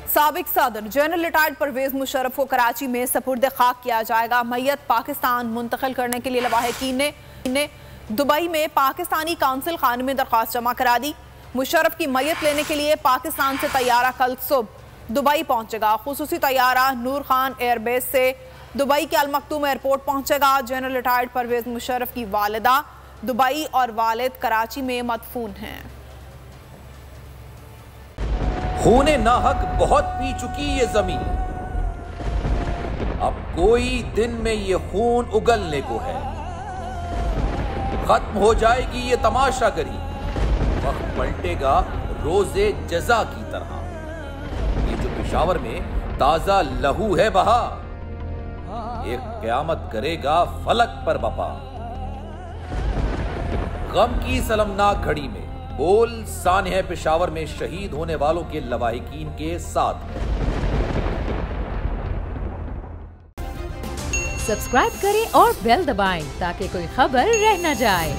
साबिक सदर general retired Parvez Musharraf को कराची में सपुर्द खाक किया जाएगा। मैयत पाकिस्तान मुंतकिल करने के लिए लवाहिकीन ने दुबई में पाकिस्तानी काउंसिल खाने में दरख्वास्त जमा करा दी। मुशर्रफ की मैयत लेने के लिए पाकिस्तान से तैयारा कल सुबह दुबई पहुंचेगा। खुसूसी तैयारा नूर खान एयरबेस से दुबई के अल मखदूम एयरपोर्ट पहुंचेगा। जनरल रिटायर्ड परवेज मुशर्रफ की वालिदा दुबई और वालिद कराची में मदफून हैं। खूने नाहक बहुत पी चुकी ये जमीन, अब कोई दिन में ये खून उगलने को है। खत्म हो जाएगी ये तमाशागरी, वक्त पलटेगा रोजे जजा की तरह। ये जो पेशावर में ताजा लहू है बहा, एक क़यामत करेगा फलक पर बपा। गम की सलमनाक घड़ी में बोल सानह पेशावर में शहीद होने वालों के लवाहिकीन के साथ है। सब्सक्राइब करें और बेल दबाएं ताकि कोई खबर रह न जाए।